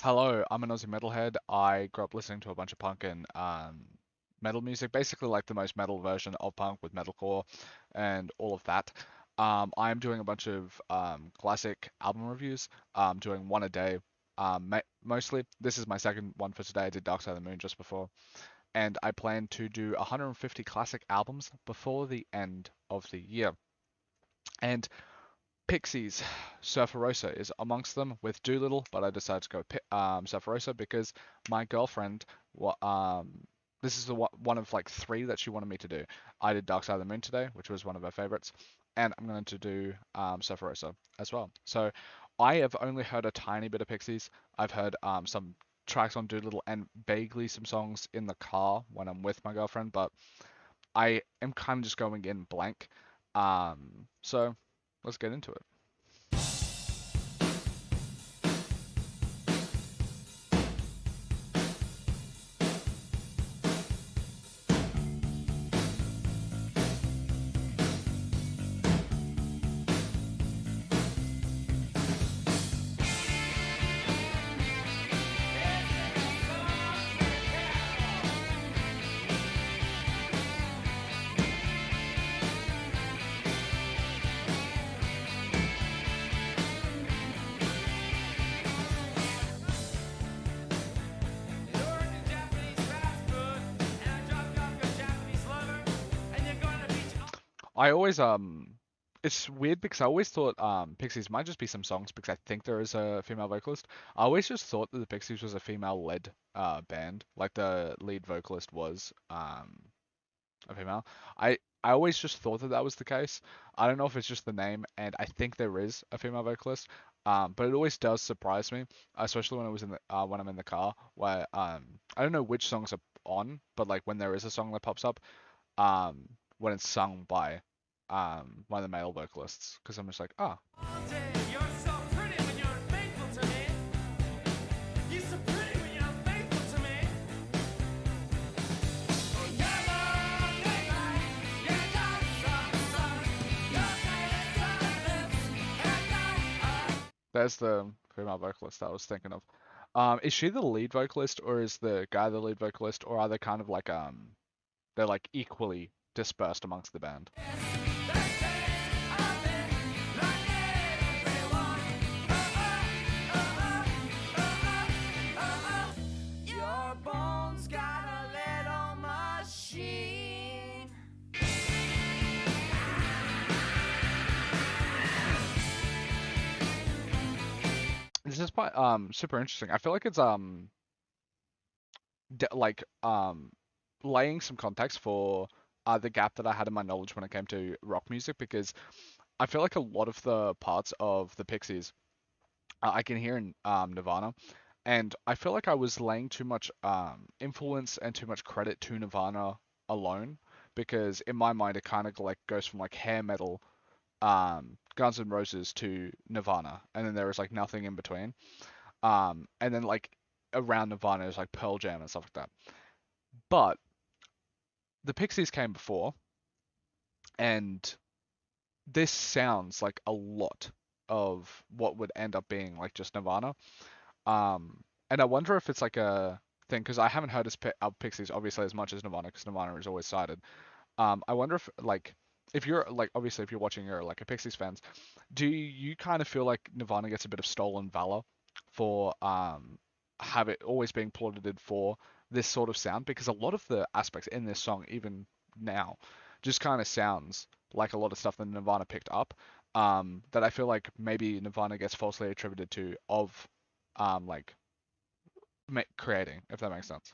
Hello, I'm an Aussie metalhead. I grew up listening to a bunch of punk and metal music, basically like the most metal version of punk with metalcore and all of that. I'm doing a bunch of classic album reviews, doing one a day. Mostly, this is my second one for today. I did Dark Side of the Moon just before, and I plan to do 150 classic albums before the end of the year. And Pixies, Surfer Rosa is amongst them with Doolittle, but I decided to go Surfer Rosa because my girlfriend, this is one of like three that she wanted me to do. I did Dark Side of the Moon today, which was one of her favorites, and I'm going to do Surfer Rosa as well. So I have only heard a tiny bit of Pixies. I've heard some tracks on Doolittle and vaguely some songs in the car when I'm with my girlfriend, but I am kind of just going in blank. So let's get into it. I always it's weird because I always thought Pixies might just be some songs because I think there is a female vocalist. I always just thought that the Pixies was a female led band, like the lead vocalist was a female. I always just thought that that was the case. I don't know if it's just the name, and I think there is a female vocalist. But it always does surprise me, especially when I was in the when I'm in the car, where I don't know which songs are on, but like when there is a song that pops up, when it's sung by one of the male vocalists, because I'm just like, ah. There's the female vocalist I was thinking of. Is she the lead vocalist, or is the guy the lead vocalist, or are they kind of like they're like equally dispersed amongst the band? This is quite super interesting. I feel like it's like laying some context for the gap that I had in my knowledge when it came to rock music, because I feel like a lot of the parts of the Pixies I can hear in Nirvana, and I feel like I was laying too much influence and too much credit to Nirvana alone, because in my mind it kind of like goes from like hair metal, Guns N' Roses to Nirvana, and then there is like nothing in between. And then like around Nirvana is like Pearl Jam and stuff like that. But the Pixies came before, and this sounds like a lot of what would end up being like just Nirvana. And I wonder if it's like a thing because I haven't heard of Pixies obviously as much as Nirvana because Nirvana is always cited. I wonder if like if you're like obviously if you're watching you're like a Pixies fans, do you kind of feel like Nirvana gets a bit of stolen valor for have it always being plauted for this sort of sound? Because a lot of the aspects in this song, even now, just kind of sounds like a lot of stuff that Nirvana picked up. That I feel like maybe Nirvana gets falsely attributed to of like creating, if that makes sense.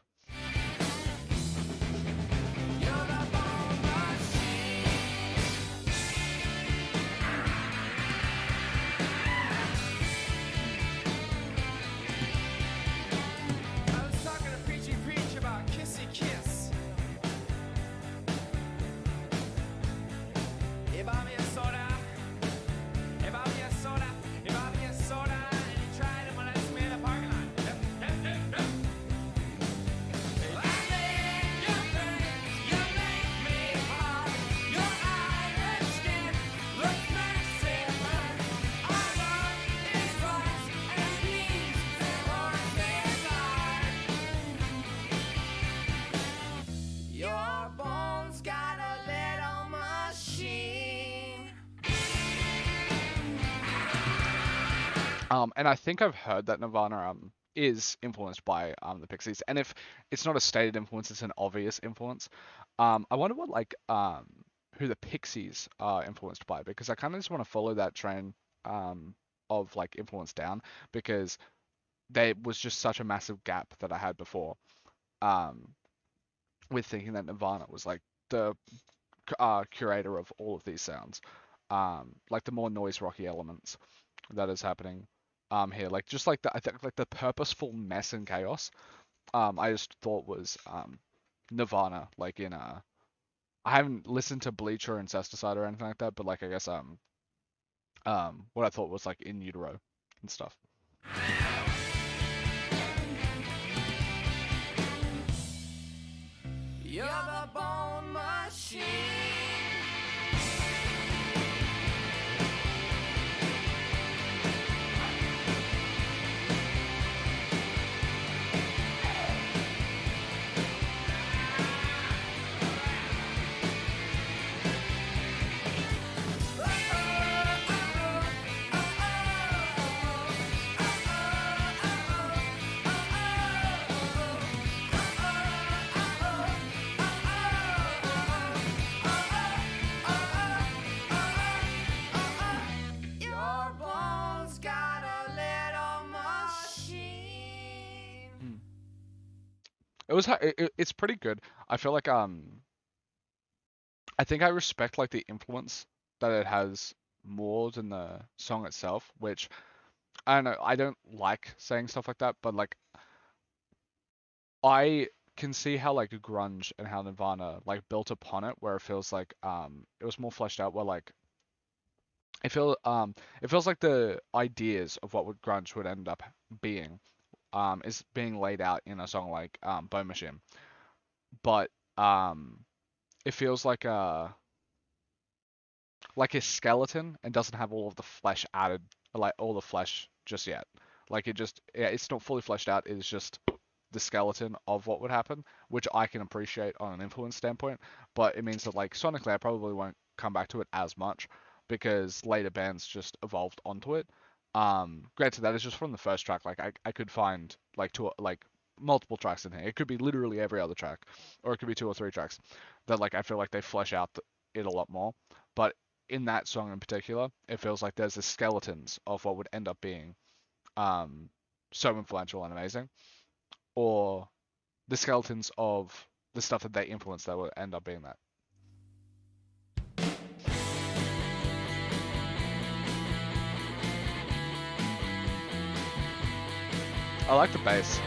And I think I've heard that Nirvana is influenced by the Pixies, and if it's not a stated influence, it's an obvious influence. I wonder what like who the Pixies are influenced by, because I kind of just want to follow that train um of like influence down, because there was just such a massive gap that I had before um with thinking that Nirvana was like the curator of all of these sounds, like the more noise rocky elements that is happening here, like just like the I think like the purposeful mess and chaos. I just thought was Nirvana, like in I haven't listened to Bleach or Incesticide or anything like that, but like I guess what I thought was like In Utero and stuff. You're the bone machine. Your bones got a little machine. Hmm. It's pretty good. I feel like I think I respect like the influence that it has more than the song itself, which I don't know. I don't like saying stuff like that, but like I can see how like grunge and how Nirvana like built upon it, where it feels like it was more fleshed out. Where like it feels like the ideas of what would grunge would end up being is being laid out in a song like Bone Machine, but it feels like a skeleton and doesn't have all of the flesh added, like all the flesh just yet. Like it just, yeah, it's not fully fleshed out. It's just the skeleton of what would happen, which I can appreciate on an influence standpoint. But it means that like sonically, I probably won't come back to it as much because later bands just evolved onto it. Granted, that is just from the first track. Like I could find like two like multiple tracks in here. It could be literally every other track, or it could be two or three tracks that like I feel like they flesh out it a lot more. But in that song in particular, it feels like there's the skeletons of what would end up being um, so influential and amazing, or the skeletons of the stuff that they influence that would end up being that. I like the bass.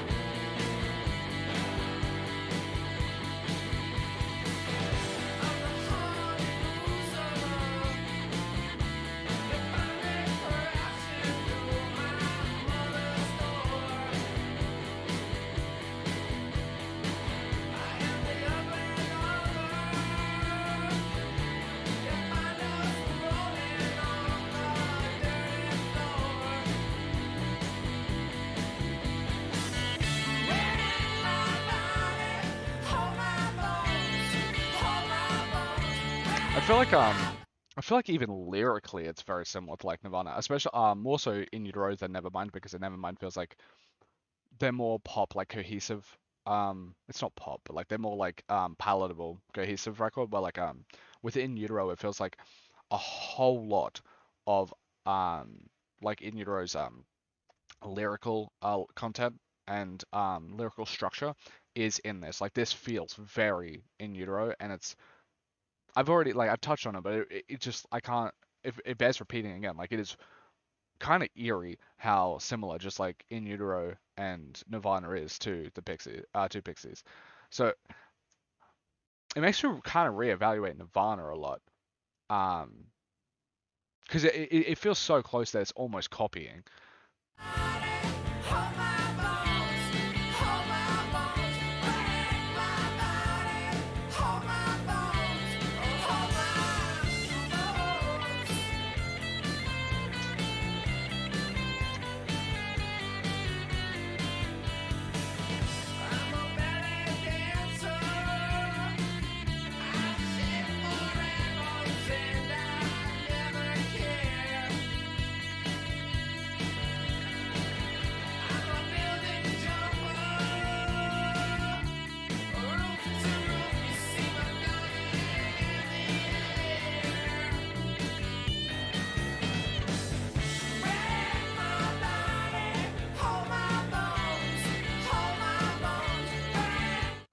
I feel like I feel like even lyrically it's very similar to like Nirvana, especially more so in Utero than Nevermind, because in Nevermind feels like they're more pop, like cohesive. It's not pop, but like they're more like palatable, cohesive record. But like within Utero, it feels like a whole lot of um like in Utero's lyrical content and lyrical structure is in this. Like this feels very in Utero, and it's I've already like I've touched on it, but it just I can't. If it bears repeating again, like it is kind of eerie how similar just like In Utero and Nirvana is to the Pixies. So it makes you kind of reevaluate Nirvana a lot. Um, because it feels so close that it's almost copying.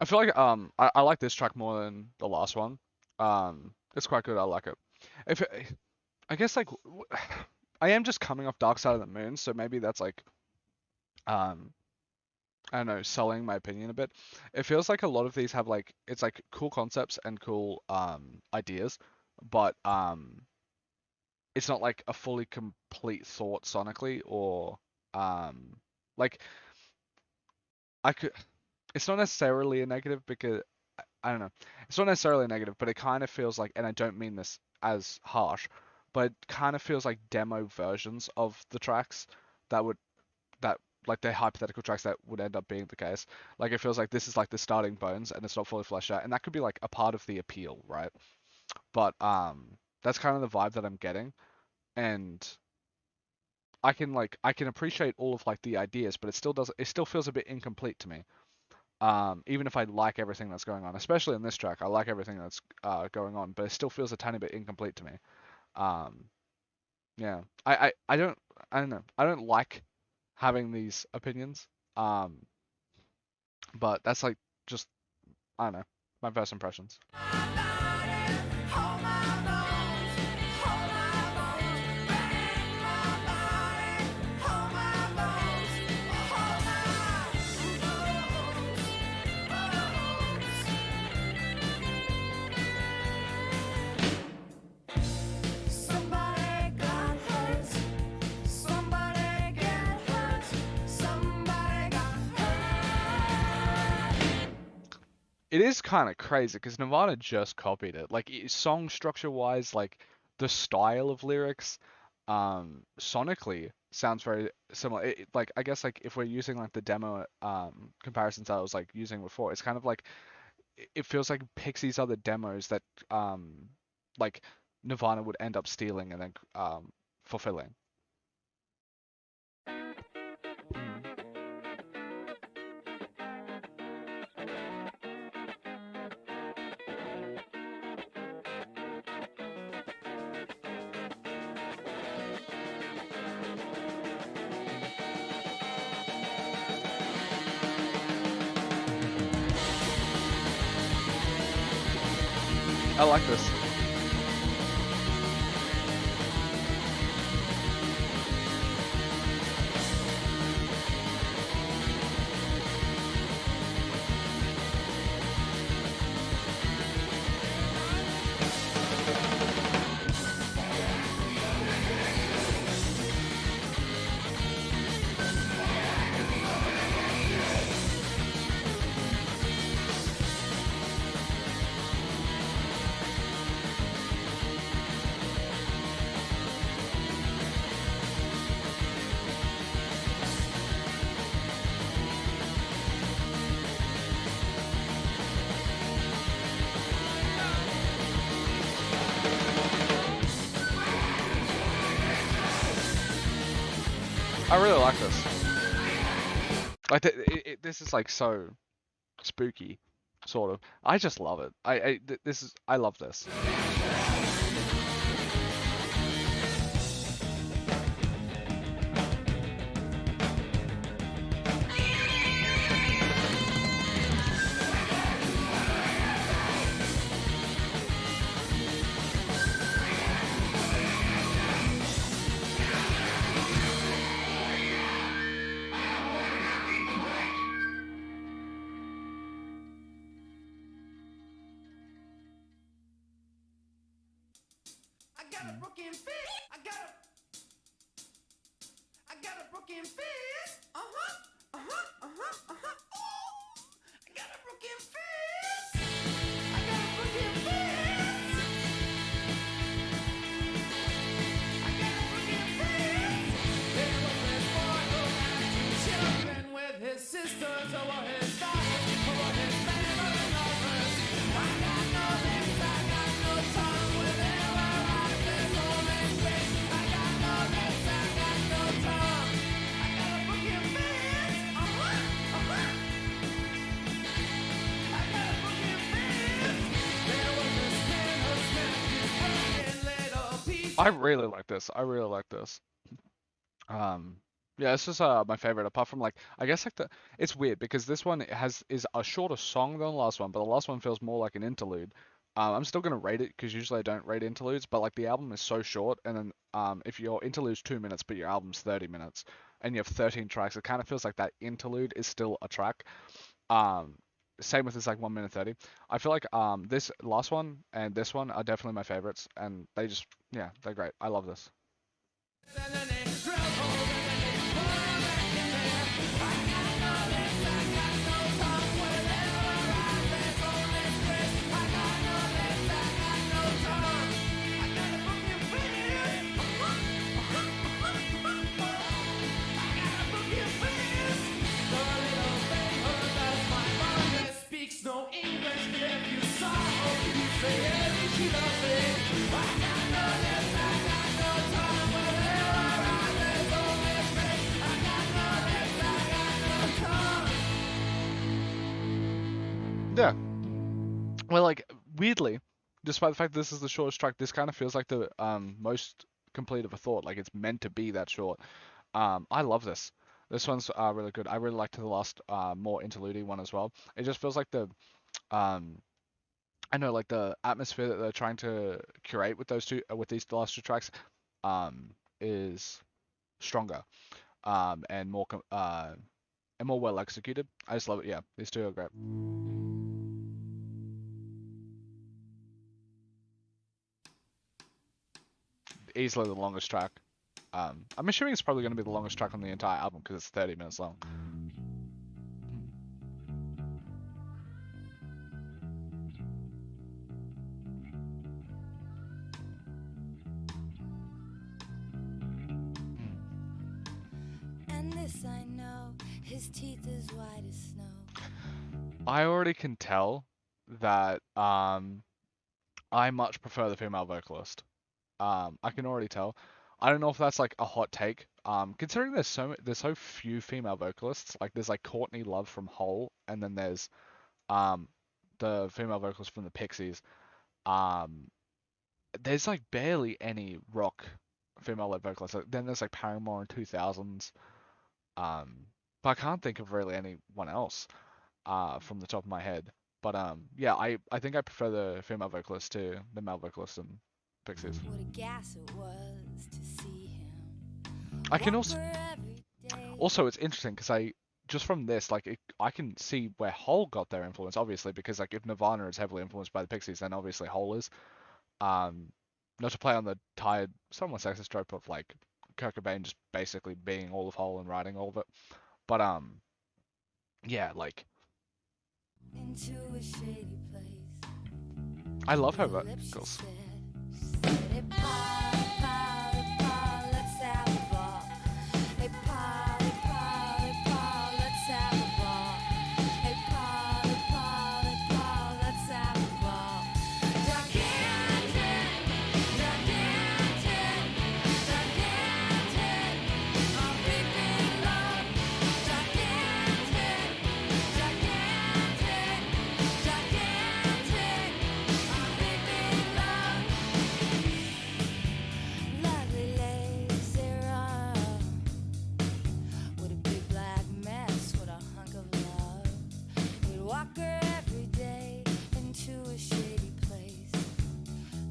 feel like I like this track more than the last one. It's quite good. I like it. If it, I guess like I am just coming off Dark Side of the Moon, so maybe that's like um I don't know, sullying my opinion a bit. It feels like a lot of these have like it's like cool concepts and cool ideas, but it's not like a fully complete thought sonically or like I could it's not necessarily a negative because I don't know. It's not necessarily a negative, but it kind of feels like, and I don't mean this as harsh, but it kind of feels like demo versions of the tracks that would that like the hypothetical tracks that would end up being the case. Like it feels like this is like the starting bones and it's not fully fleshed out, and that could be like a part of the appeal, right? But that's kind of the vibe that I'm getting, and I can appreciate all of like the ideas, but it still feels a bit incomplete to me. Even if I like everything that's going on, especially in this track, I like everything that's going on, but it still feels a tiny bit incomplete to me. Um, yeah, I don't know. I don't like having these opinions. Um, but that's like just I don't know my first impressions. Somebody got hurt. Somebody get hurt. Somebody got hurt. It is kind of crazy because Nirvana just copied it. Like song structure wise, like the style of lyrics, sonically sounds very similar. Like I guess like if we're using like the demo comparisons I was like using before, it's kind of like it feels like Pixies are the demos that like Nirvana would end up stealing and then fulfilling. Mm. I like this. I really like this. Like this is like so spooky, sort of. I just love it. This is I love this. I got a broken fist. I got a broken fist. Ooh, I got a broken fist. I got a broken fist. I got a broken fist. There was this boy who had two children with his sisters over his daughters, over his family lovers. I got no lips, I got no tongue with every eyes and home and grace. I got no lips, I got no tongue. I got a broken fist. I got a broken fist. There was a man who snapped his broken little piece. I really like this. I really like this. Um, Yeah, this is my favorite. Apart from like, I guess like the it's weird because this one is a shorter song than the last one, but the last one feels more like an interlude. I'm still gonna rate it because usually I don't rate interludes, but like the album is so short, and then if your interlude's 2 minutes, but your album's 30 minutes, and you have 13 tracks, it kind of feels like that interlude is still a track. Um, Same with this like 1 minute 30. I feel like this last one and this one are definitely my favorites, and they just yeah they're great. I love this. Speaks no English, but if you saw her, you say every she loves it. I got no this, I got no time, whatever I there's only space. I got no this, I got no time. Yeah. Well, like weirdly, despite the fact that this is the shortest track, this kind of feels like the most complete of a thought. Like it's meant to be that short. I love this. This one's really good. I really liked the last more interlude one as well. It just feels like the um I know like the atmosphere that they're trying to curate with with these last two tracks is stronger and more well executed. I just love it. Yeah, these two are great. Easily the longest track. I'm assuming it's probably going to be the longest track on the entire album because it's 30 minutes long. And this I know, his teeth as white as snow. I already can tell that I much prefer the female vocalist. I can already tell. I don't know if that's like a hot take. Considering there's so few female vocalists, like there's like Courtney Love from Hole, and then there's um the female vocalist from the Pixies. Um, there's like barely any rock female-led vocalists. Then there's like Paramore in 2000s. But I can't think of really anyone else from the top of my head. But yeah, I think I prefer the female vocalist to the male vocalist in Pixies. What a gas it was to see him. I can Walk also her every day. also it's interesting because I just from this I can see where Hole got their influence obviously because like if Nirvana is heavily influenced by the Pixies then obviously Hole is. Um, Not to play on the tired, somewhat sexist trope of like Kurt Cobain just basically being all of Hole and writing all of it. But yeah, like Into a shady place. I love her With her lips she vocals. said, "Hey, Polly, Polly, Polly, let's have a ball. Hey, Polly, Polly, Polly, let's have a ball. Hey, Polly, Polly, Polly, let's have a ball. Gigantic, gigantic, gigantic, a big, big love. Gigantic, gigantic, gigantic, a big, big love. Lovely lazy run. What a big black mess, what a hunk of love. We'd walk her every day into a shady place.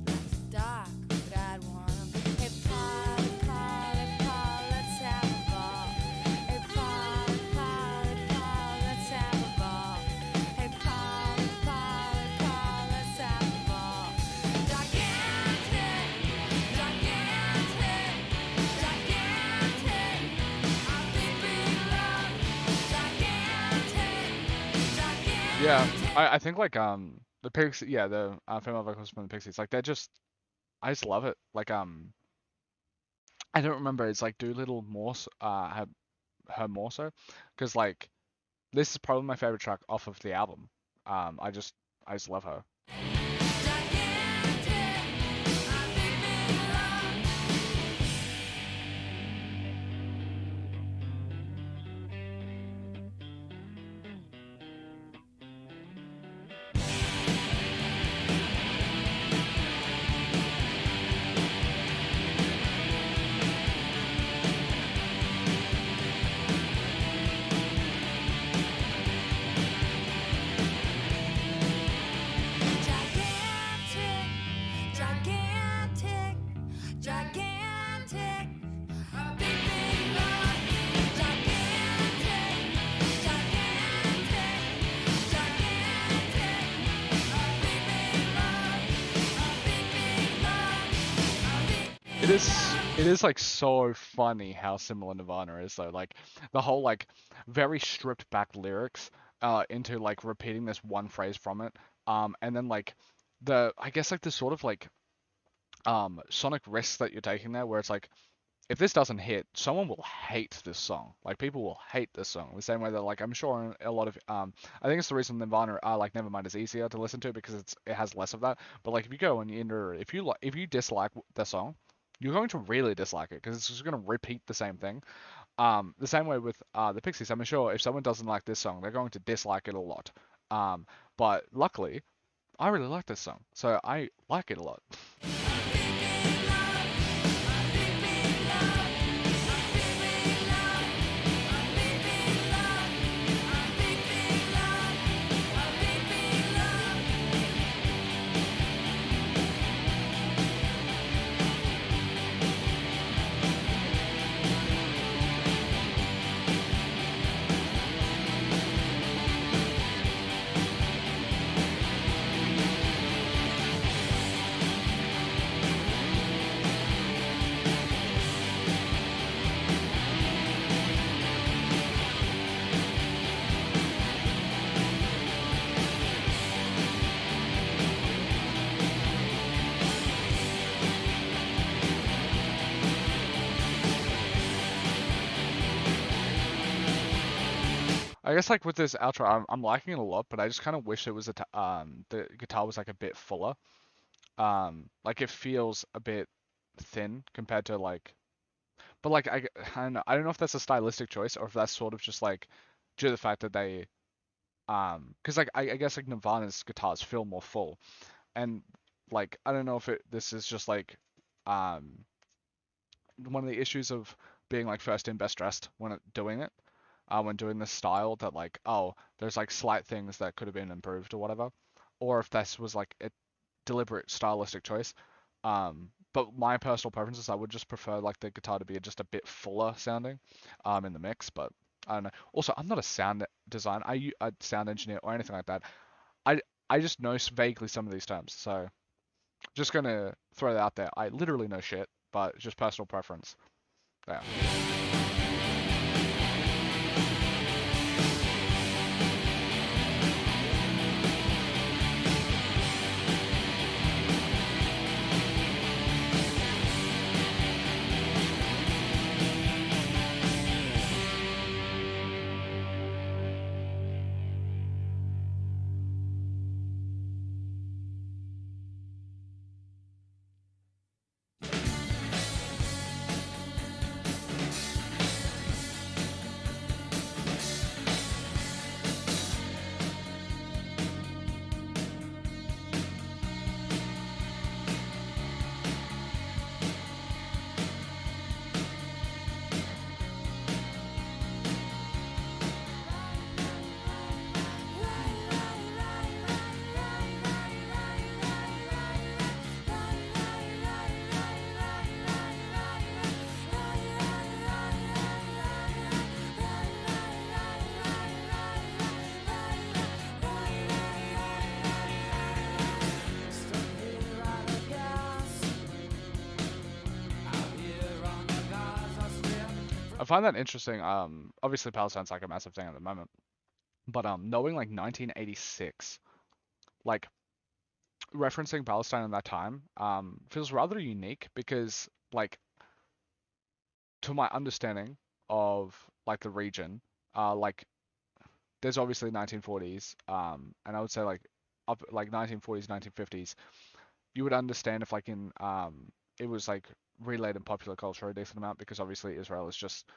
Lots dark, but I'd want 'em. Hey, Polly, Polly, Polly, let's have a ball. Hey, Polly, Polly, Polly, let's have a ball. Hey, Polly, Polly, Polly, let's have a ball. Gigantic, gigantic, gigantic, a big, big love. Gigantic, gigantic. Yeah, I think like the Pixies, yeah, the female vocalist from the Pixies, like they're just I just love it. Like I don't remember it's like Doolittle more her more so because like this is probably my favorite track off of the album. I just love her. it is like so funny how similar Nirvana is though. Like the whole like very stripped back lyrics into like repeating this one phrase from it. And then like the I guess like the sort of like sonic risks that you're taking there where it's like if this doesn't hit, someone will hate this song. Like people will hate this song. The same way that like I'm sure a lot of I think it's the reason Nirvana like Nevermind is easier to listen to because it has less of that. But like if you go and you enter if you dislike the song, you're going to really dislike it because it's just going to repeat the same thing. The same way with the Pixies. I'm sure if someone doesn't like this song, they're going to dislike it a lot. Um, but luckily, I really like this song, so I like it a lot. I guess like with this outro, I'm liking it a lot, but I just kind of wish it was the guitar was like a bit fuller. Like it feels a bit thin compared to like, but like I don't know if that's a stylistic choice or if that's sort of just like due to the fact that they because like I guess like Nirvana's guitars feel more full, and like I don't know if this is just like um one of the issues of being like first in best dressed doing it when doing this style that like oh there's like slight things that could have been improved or whatever, or if this was like a deliberate stylistic choice. But my personal preference is I would just prefer like the guitar to be just a bit fuller sounding in the mix, but I don't know. Also, I'm not a sound designer, a sound engineer or anything like that. I I just know vaguely some of these terms, so just gonna throw that out there. I literally know shit, but it's just personal preference. Yeah. I find that interesting. Obviously Palestine's like a massive thing at the moment, but knowing like 1986, like referencing Palestine in that time, feels rather unique because like to my understanding of like the region, like there's obviously 1940s, and I would say like up like 1940s, 1950s, you would understand if like in it was like relayed in popular culture a decent amount because obviously Israel is just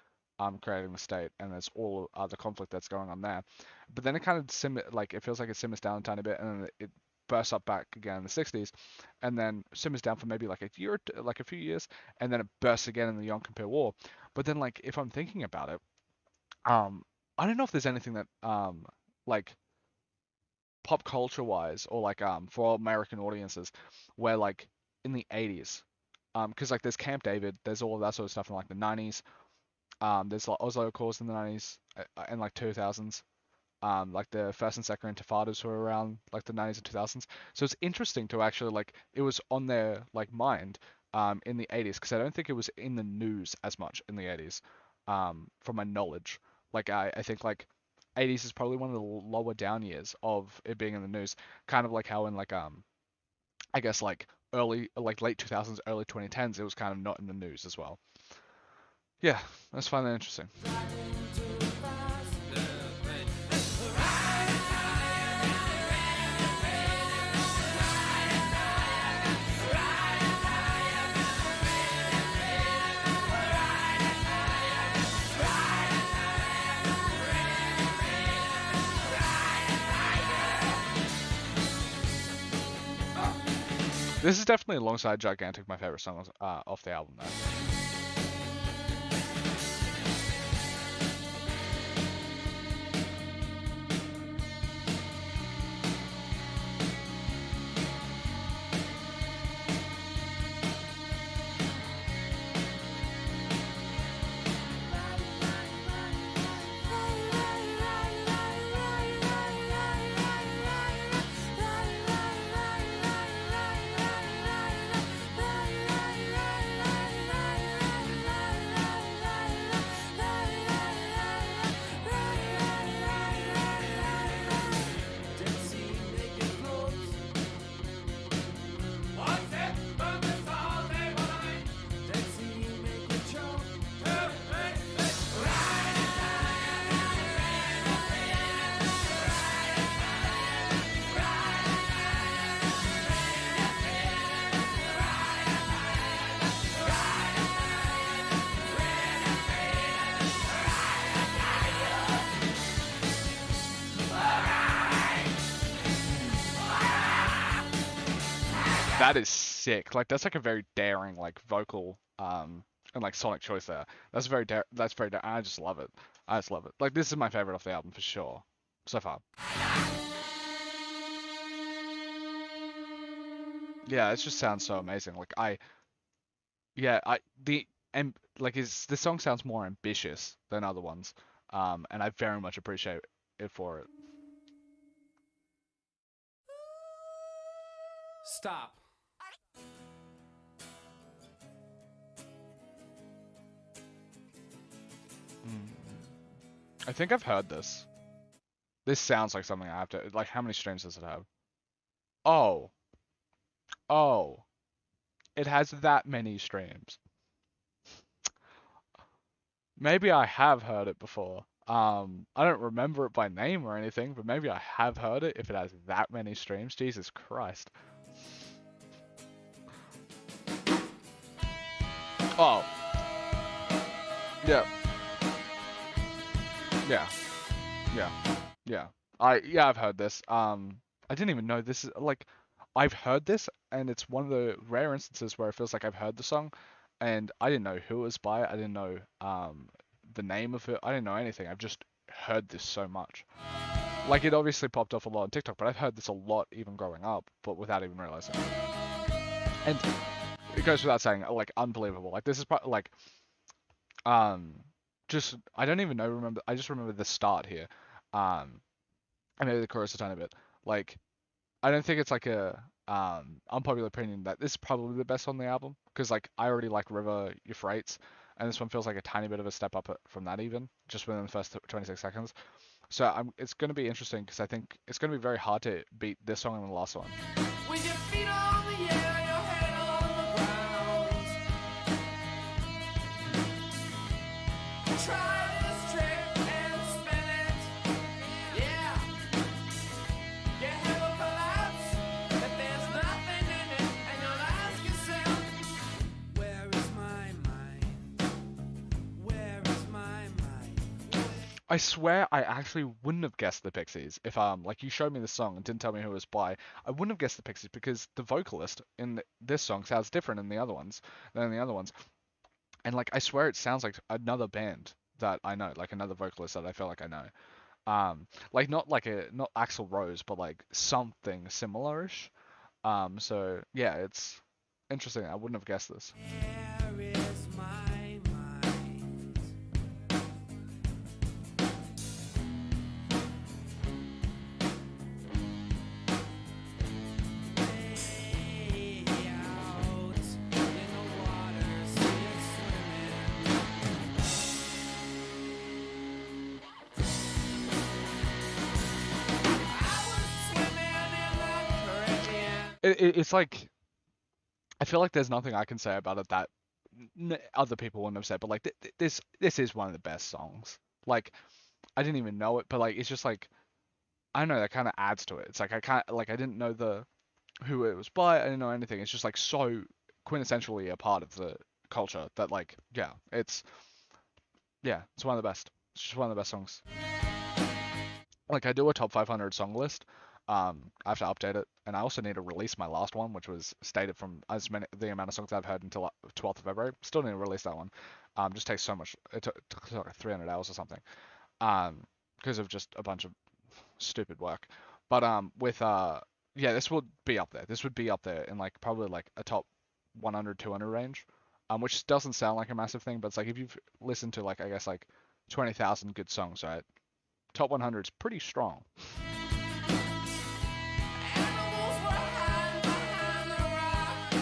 creating the state and there's all the conflict that's going on there. But then it kind of like it feels like it simmers down a tiny bit and then it bursts up back again in the 60s and then simmers down for maybe like a year like a few years and then it bursts again in the Yom Kippur War. But then like if I'm thinking about it, um I don't know if there's anything that like pop culture wise or like for American audiences where like in the 80s because like there's Camp David, there's all of that sort of stuff in like the 90s. There's like Oslo Accords in the 90s and like 2000s. Like the first and second intifadas were around like the 90s and 2000s. So it's interesting to actually like it was on their like mind in the 80s, because I don't think it was in the news as much in the 80s, from my knowledge. Like I think like 80s is probably one of the lower down years of it being in the news, kind of like how in like I guess like early like late 2000s, early 2010s, it was kind of not in the news as well. Yeah, that's fun and interesting. This is definitely alongside Gigantic my favorite songs off the album though. That is sick. Like that's like a very daring like vocal and like sonic choice there. That's very I just love it. I just love it. Like this is my favorite off the album for sure so far. Yeah, it just sounds so amazing. Like I yeah, I the and like is this song sounds more ambitious than other ones. And I very much appreciate it for it. Stop. Mm. I think I've heard this. This sounds like something I have to like how many streams does it have? Oh. Oh. It has that many streams. Maybe I have heard it before. I don't remember it by name or anything, but maybe I have heard it if it has that many streams. Jesus Christ. Oh. Yeah. Yeah. Yeah. Yeah. I've heard this. I didn't even know this is like I've heard this and it's one of the rare instances where it feels like I've heard the song and I didn't know who it was by. I didn't know the name of it. I didn't know anything. I've just heard this so much. Like it obviously popped off a lot on TikTok, but I've heard this a lot even growing up, but without even realizing. And it goes without saying, like unbelievable. Like this is probably like um just I don't even know remember I just remember the start here. And maybe the chorus a tiny bit. Like I don't think it's like a unpopular opinion that this is probably the best on the album because like I already like River Euphrates and this one feels like a tiny bit of a step up from that even just within the first 26 seconds. So it's going to be interesting because I think it's going to be very hard to beat this song and the last one. With your feet on the air, your head on the ground. Try this trick and spin it. Yeah. Your head will collapse if there's nothing in it, and you'll ask yourself, where is my mind? Where is my mind? I swear I actually wouldn't have guessed the Pixies if like you showed me the song and didn't tell me who it was by. I wouldn't have guessed the Pixies because the vocalist in this song sounds different in the other ones than in the other ones. And like I swear it sounds like another band that I know, like another vocalist that I feel like I know. Like not Axl Rose, but like something similarish. So yeah, it's interesting. I wouldn't have guessed this. Where is my mind? Way out in the it's like I feel like there's nothing I can say about it that other people wouldn't have said, but like this is one of the best songs. Like I didn't even know it, but like it's just like I don't know, that kind of adds to it. It's like I can't like I didn't know the who it was by, I didn't know anything. It's just like so quintessentially a part of the culture that like it's one of the best. It's just one of the best songs. Like I do a top 500 song list. I have to update it, and I also need to release my last one, which was stated from as many the amount of songs I've heard until 12th of February. Still need to release that one. Just takes so much. It took like 300 hours or something. Because of just a bunch of stupid work. But with yeah, this would be up there. This would be up there in like probably like a top 100, 200 range. Which doesn't sound like a massive thing, but it's like if you've listened to like I guess like 20,000 good songs, right? Top 100 is pretty strong. Animals were hiding behind the rock,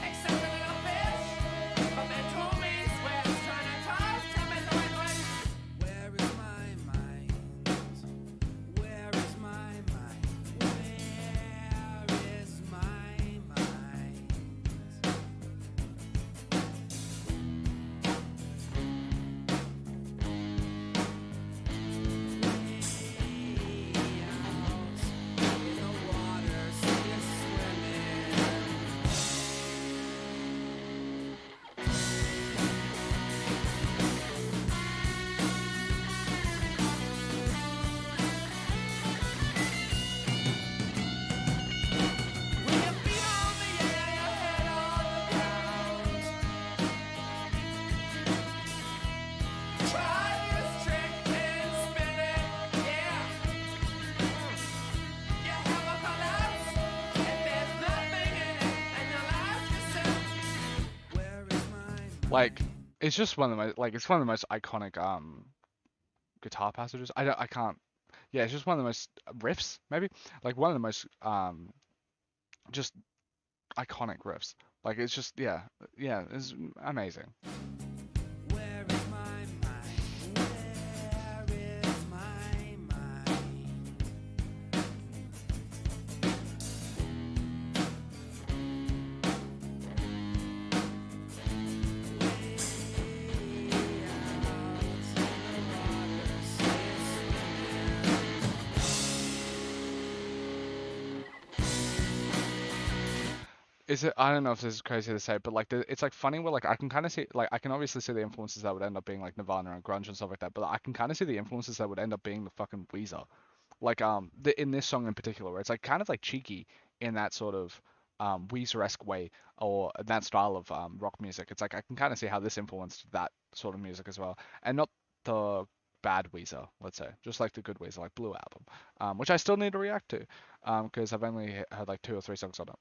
except a little fish. But they told me swear it's trying to tell me the where is my mind? Where is my mind? Where is my mind? Like it's just one of the most like it's one of the most iconic guitar passages. I can't. Yeah, it's just one of the most riffs maybe like one of the most just iconic riffs. Like it's just yeah, it's amazing. Where is my mind? Where is my mind? Is it? I don't know if this is crazy to say, but like it's like funny where like I can kind of see like I can obviously see the influences that would end up being like Nirvana and grunge and stuff like that, but I can kind of see the influences that would end up being the fucking Weezer. Like in this song in particular, where it's like kind of like cheeky in that sort of Weezer-esque way or that style of rock music. It's like I can kind of see how this influenced that sort of music as well, and not the bad Weezer, let's say, just like the good Weezer, like Blue Album, which I still need to react to, because I've only heard like 2 or 3 songs on it.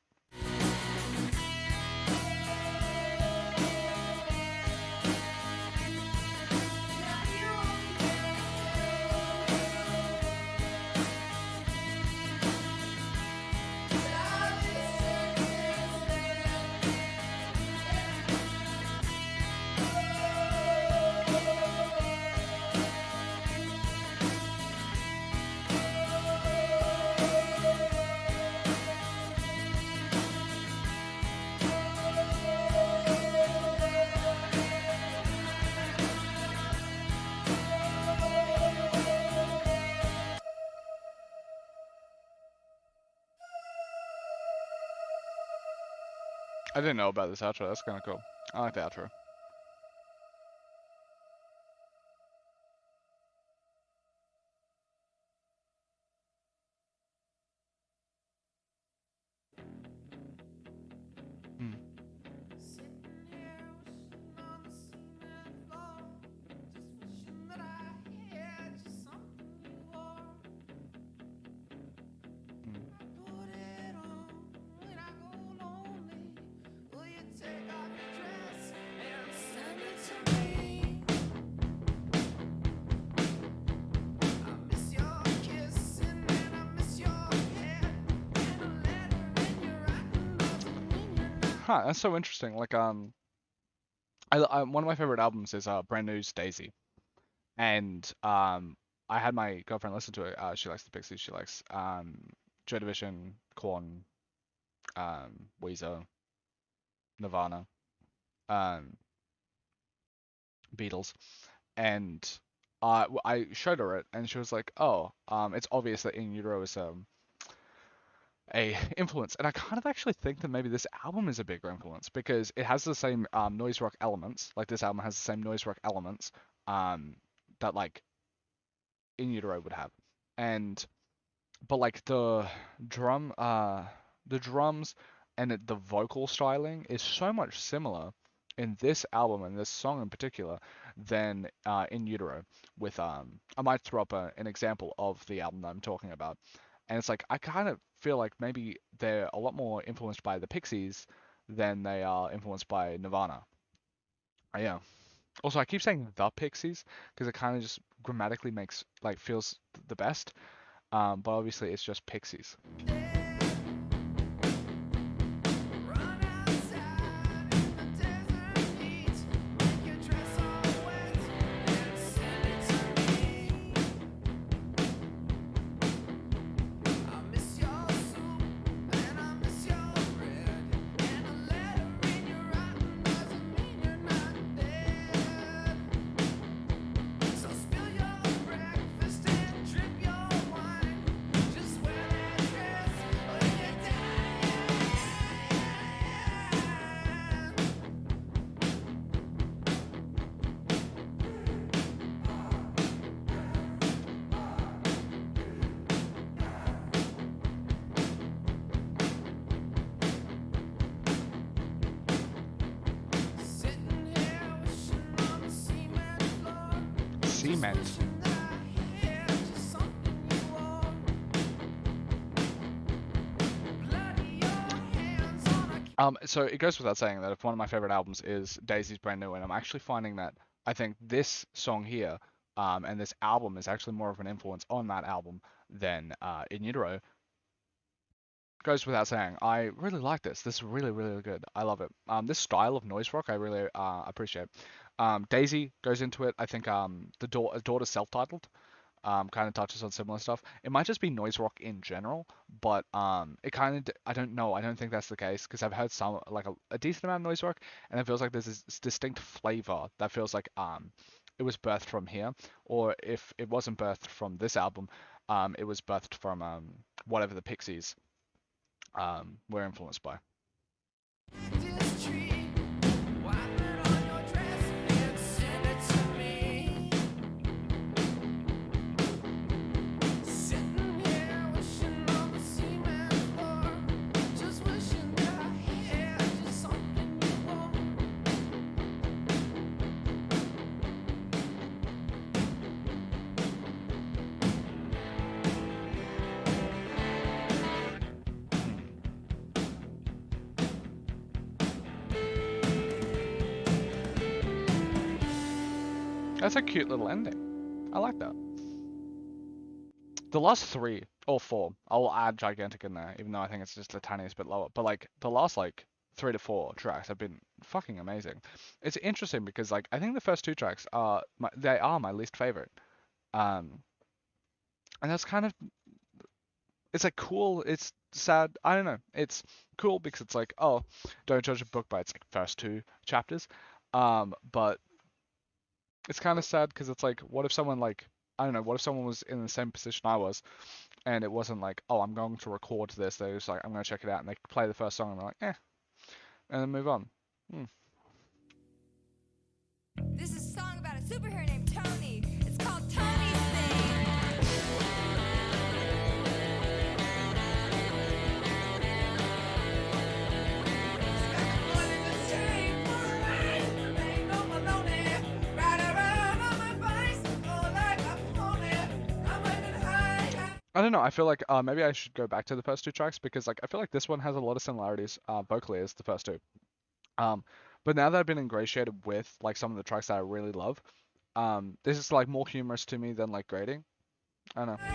I didn't know about this outro. That's kind of cool. I like the outro. Hmm. Sitting here wishing on the cement floor, just wishing that I had just something you wore. Hmm. I put it on when I go lonely. Will you take off your dress and send it to me? I miss your kissing and I miss your hair and a letter in your writing doesn't mean you're not. Huh, that's so interesting. Like one of my favorite albums is Brand New's Daisy, and I had my girlfriend listen to it. She likes the Pixies. She likes Joy Division, Korn, Weezer, Nirvana, um, Beatles, and I showed her it, and she was like, "Oh, it's obvious that In Utero is a influence," and I kind of actually think that maybe this album is a bigger influence because it has the same noise rock elements. Like this album has the same noise rock elements that like In Utero would have, and but like the drums and the vocal styling is so much similar in this album and this song in particular than In Utero. With I might throw up an example of the album that I'm talking about, and it's like I kind of feel like maybe they're a lot more influenced by the Pixies than they are influenced by Nirvana. Yeah. Also, I keep saying the Pixies because it kind of just grammatically makes like feels the best. But obviously it's just Pixies. Run outside in the desert heat, make your dress all wet and send it to me. I miss your soup and I miss your bread, and a letter in your writing doesn't mean you're not dead. So spill your breakfast and drip your wine. Just wear that dress when you die. Sitting here wishing on the cement floor. Cement. Wishing that I had just something you wore. Bloody your hands on a So it goes without saying that if one of my favorite albums is Daisy's Brand New, and I'm actually finding that I think this song here, and this album is actually more of an influence on that album than In Utero. Goes without saying. I really like this. This is really, really good. I love it. This style of noise rock I really appreciate. Daisy goes into it. I think the daughter self-titled kind of touches on similar stuff. It might just be noise rock in general, but it kind of I don't know. I don't think that's the case because I've heard some like a decent amount of noise rock, and it feels like there's this distinct flavor that feels like it was birthed from here, or if it wasn't birthed from this album, it was birthed from whatever the Pixies were influenced by. cactus tree. Wipe it on your dress and send it to me. Sitting here wishing on the cement floor. Just wishing that I had just something you wore. That's a cute little ending. I like that. The last three or four, I'll add Gigantic in there, even though I think it's just the tiniest bit lower. But like the last like 3 to 4 tracks have been fucking amazing. It's interesting because like I think the first two tracks are they are my least favorite. Um, and that's kind of it's like cool. It's sad. I don't know. It's cool because it's like oh, don't judge a book by its like first two chapters. But it's kind of sad because it's like what if someone like I don't know, what if someone was in the same position I was and it wasn't like, oh, I'm going to record this. They're just like, I'm going to check it out. And they play the first song and they're like, eh, and then move on. This is a song about a superhero named Tony. It's called Tony's Thing. I don't know. I feel like maybe I should go back to the first two tracks because like I feel like this one has a lot of similarities vocally as the first two. But now that I've been ingratiated with like some of the tracks that I really love, this is like more humorous to me than like grating. I don't know.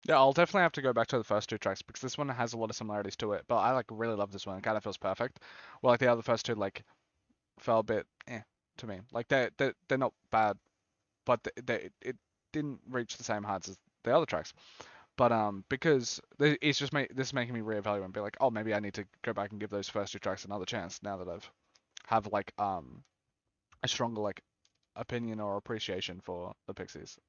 Yeah, I'll definitely have to go back to the first two tracks because this one has a lot of similarities to it. But I like really love this one. It kind of feels perfect. Well, like the other first two like felt a bit to me. Like they're not bad, but it didn't reach the same heights as the other tracks. But because it's just this is making me reevaluate and be like, oh, maybe I need to go back and give those first two tracks another chance now that I've have like a stronger like opinion or appreciation for the Pixies.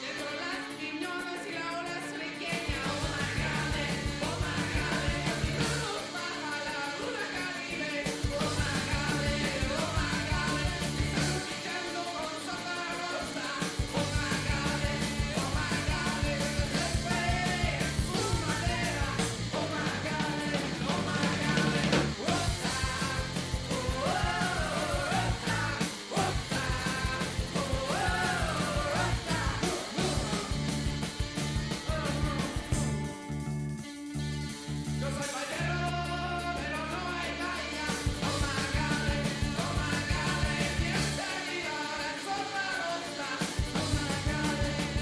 Dentro las piñones y la ola es pequeña, oh my God, oh my God, si no nos baja la luna Caribe, oh my God, estamos fichando con Santa Rosa, oh my God, su madera, oh my God, Rosa, yo soy ballero, pero no hay playa, oh my God, piensa mirar el sol la rosa,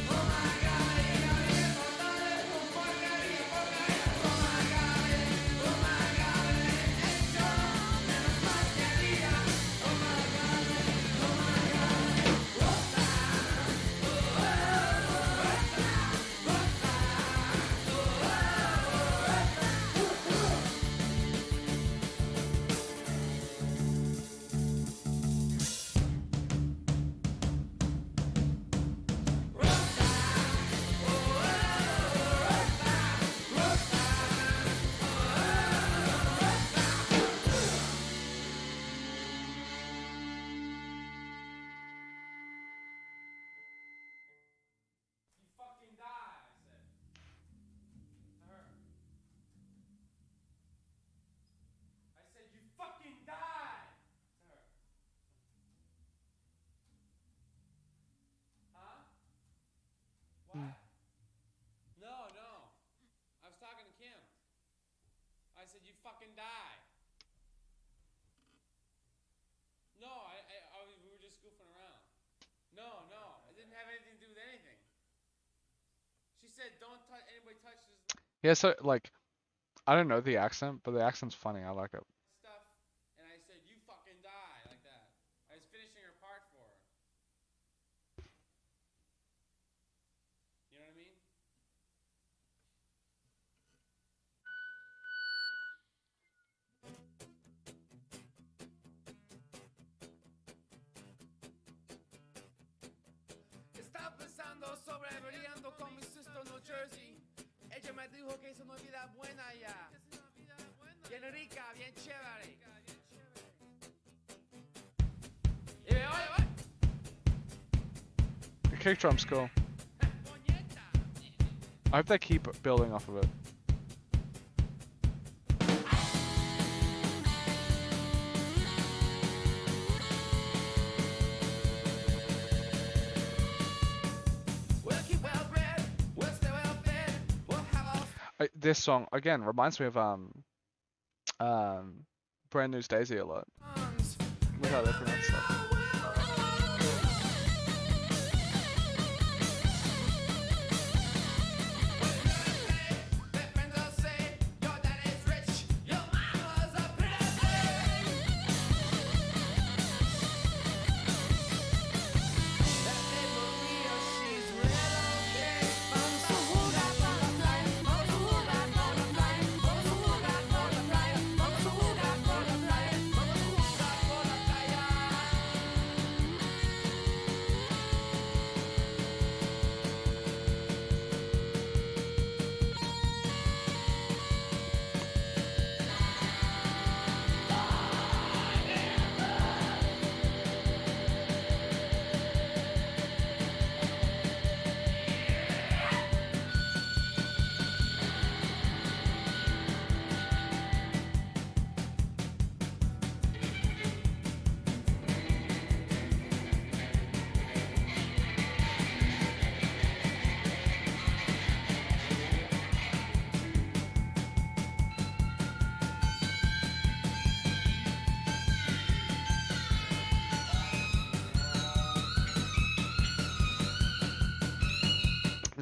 oh my God, y la vida total es un porquería, oh my God, hecho menos mascarilla, oh my God, Rosa, you fucking die, I said. To her. I said, you fucking die! To her. Huh? What? No. I was talking to Kim. I said, you fucking die. No, we were just goofing around. No, it didn't have anything to do with anything. She said, don't touch, anybody touches Yeah, so like I don't know the accent, but the accent's funny. I like it. stuff, and I said, you fucking die, like that. I was finishing her part for her. You know what I mean? Estaba pensando sobre veraneando con mi sister en New Jersey. Ella me dijo que es una vida buena allá. Bien rica, bien chévere. Y me oye, The kick drum's cool. I hope they keep building off of it. This song again reminds me of Brand New's Daisy a lot. Look how they pronounce stuff.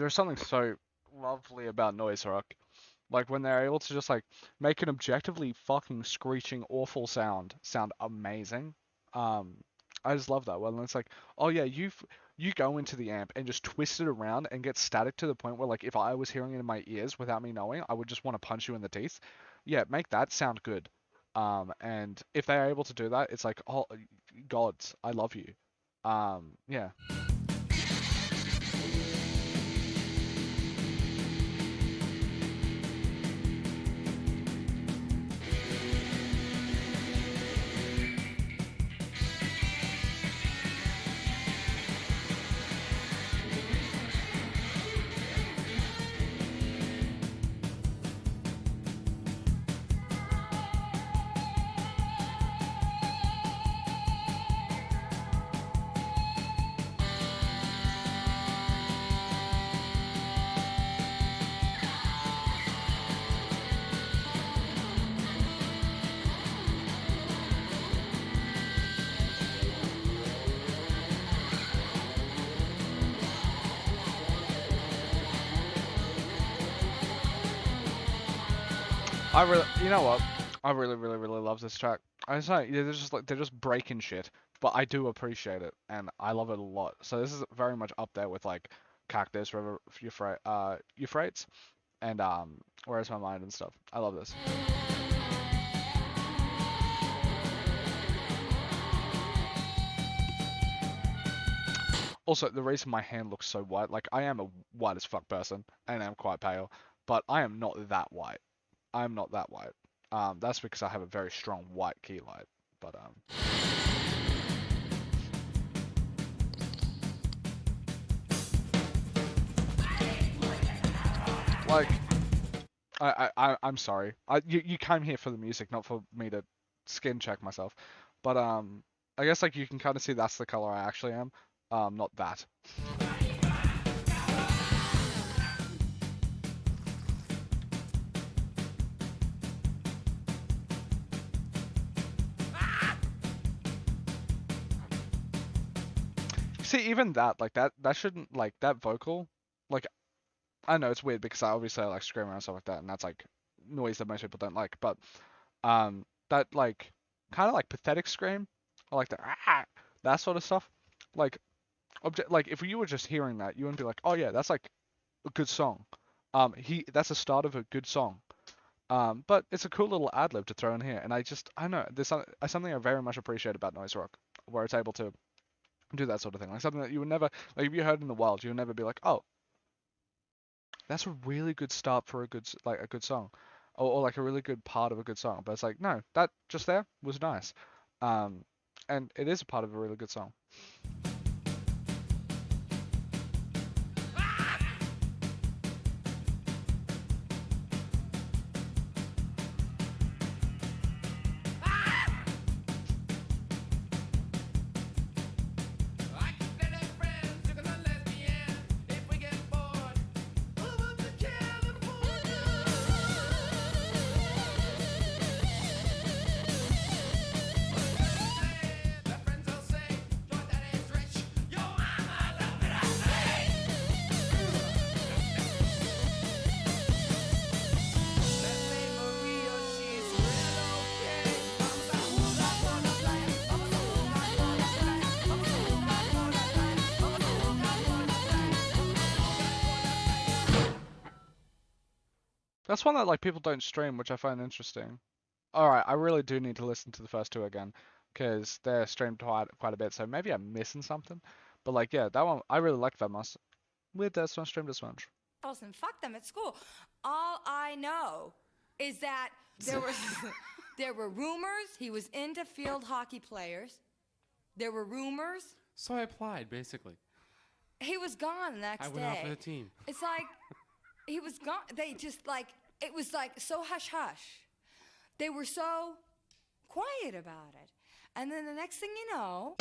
there's something so lovely about noise rock. Like when they're able to just like make an objectively fucking screeching awful sound amazing. Um, I just love that one. It's like, oh yeah, you go into the amp and just twist it around and get static to the point where like if I was hearing it in my ears without me knowing, I would just want to punch you in the teeth. Yeah, make that sound good. And if they are able to do that, it's like, oh, gods, I love you. Yeah. I really, you know what? I really, really, really love this track. I just know, yeah, they're just breaking shit, but I do appreciate it, and I love it a lot. So this is very much up there with like Cactus, River, Euphrates, and Where's My Mind and stuff. I love this. Also, the reason my hand looks so white, like I am a white as fuck person, and I'm quite pale, but I am not that white. I'm not that white. That's because I have a very strong white key light. But like, I'm sorry. You came here for the music, not for me to skin check myself. But I guess like you can kind of see that's the color I actually am. Not that. See, even that, like that shouldn't like that vocal, like I know it's weird because I obviously like screaming and stuff like that, and that's like noise that most people don't like. But that like kind of like pathetic scream, or like the that sort of stuff, like like if you were just hearing that, you wouldn't be like, oh yeah, that's like a good song. That's the start of a good song. But it's a cool little ad lib to throw in here, and I don't know, something I very much appreciate about noise rock, where it's able to do that sort of thing, like something that you would never like if you heard in the wild, you would never be like, oh, that's a really good start for a good song, or like a really good part of a good song. But it's like no, that just there was nice, and it is a part of a really good song. That's one that like people don't stream, which I find interesting. All right, I really do need to listen to the first two again because they're streamed quite a bit. So maybe I'm missing something. But like, yeah, that one I really like that much. Weird that's not streamed as much. And fuck them at school. All I know is that there were rumors he was into field hockey players. There were rumors. So I applied, basically. He was gone the next day. I went out for the team. It's like he was gone. They just like it was like so hush hush. They were so quiet about it, and then the next thing you know.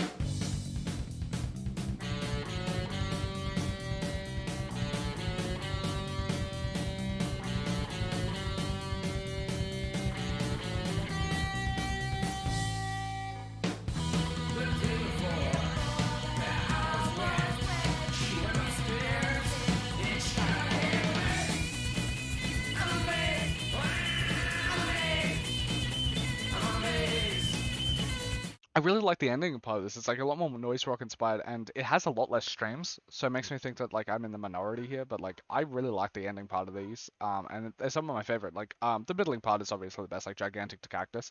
really like the ending part of this. It's like a lot more noise rock inspired, and it has a lot less streams, so it makes me think that like I'm in the minority here. But like I really like the ending part of these, and they're some of my favorite. Like the middling part is obviously the best, like Gigantic to Cactus.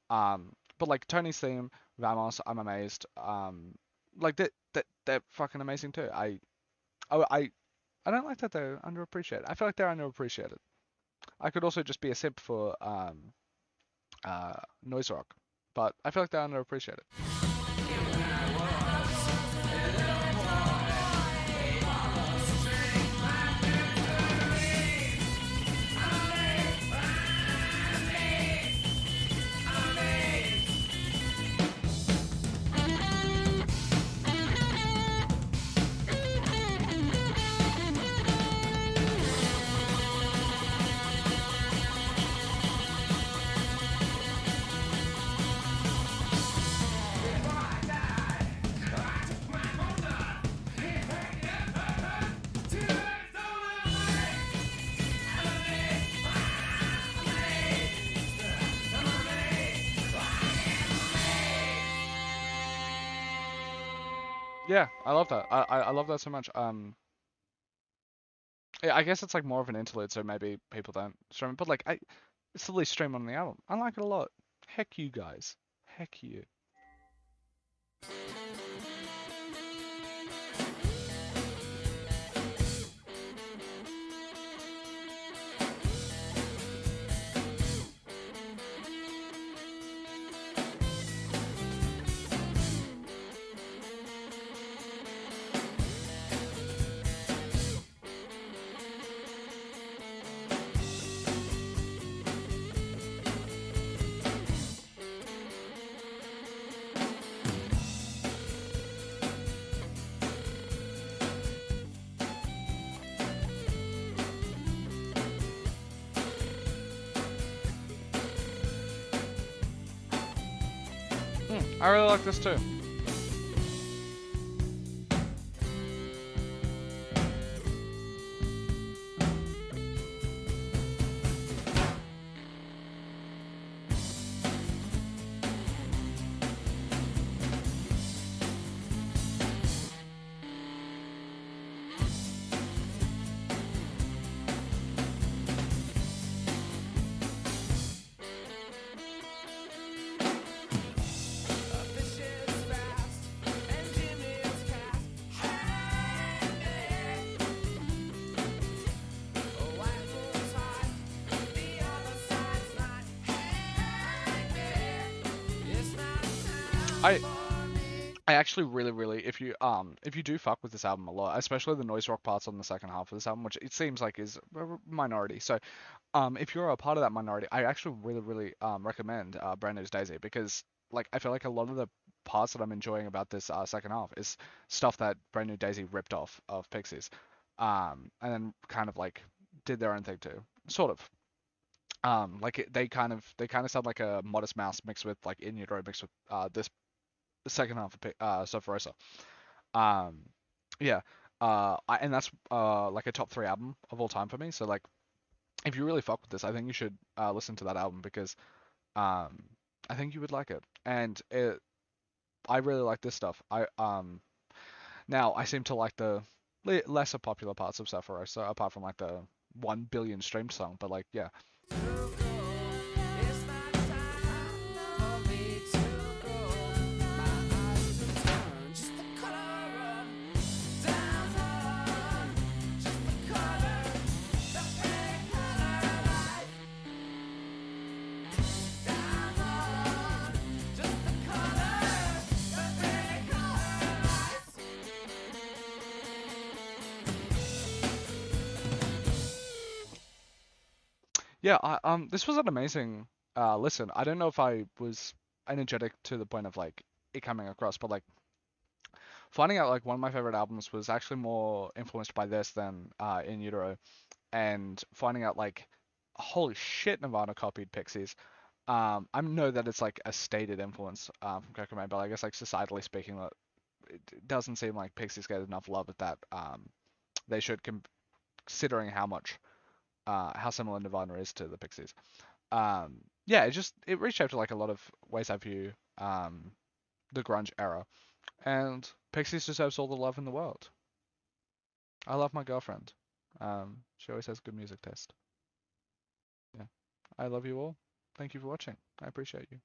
But like Tony's theme, Vamos, I'm amazed. Like they're fucking amazing too. Oh, I don't like that they're underappreciated. I feel like they're underappreciated. I could also just be a simp for noise rock, but I feel like they're underappreciated. Yeah, I love that. I love that so much. Yeah, I guess it's like more of an interlude, so maybe people don't stream it. But like, it's the least stream on the album. I like it a lot. Heck you guys. Heck you. I really like this too. I I actually really if you do fuck with this album a lot, especially the noise rock parts on the second half of this album, which it seems like is a minority. So if you're a part of that minority, I actually really recommend Brand New's Daisy, because like I feel like a lot of the parts that I'm enjoying about this second half is stuff that Brand New Daisy ripped off of Pixies, and then kind of like did their own thing too, sort of. Like they kind of sound like a Modest Mouse mixed with like In Utero mixed with this second half of Surf Rosa. Um, yeah. And that's like a top three album of all time for me. So like, if you really fuck with this, I think you should listen to that album, because um, I think you would like it. And I really like this stuff. Now I seem to like the lesser popular parts of Surf Rosa, apart from like the 1 billion streamed song. But like, yeah. Yeah, this was an amazing listen. I don't know if I was energetic to the point of like it coming across, but like finding out like one of my favorite albums was actually more influenced by this than In Utero, and finding out like holy shit, Nirvana copied Pixies. I know that it's like a stated influence from Coco, but I guess like societally speaking, that it doesn't seem like Pixies get enough love at that they should, considering how much how similar Nirvana is to the Pixies. Yeah, it reshaped like a lot of ways I view the grunge era. And Pixies deserves all the love in the world. I love my girlfriend. She always has good music taste. Yeah. I love you all. Thank you for watching. I appreciate you.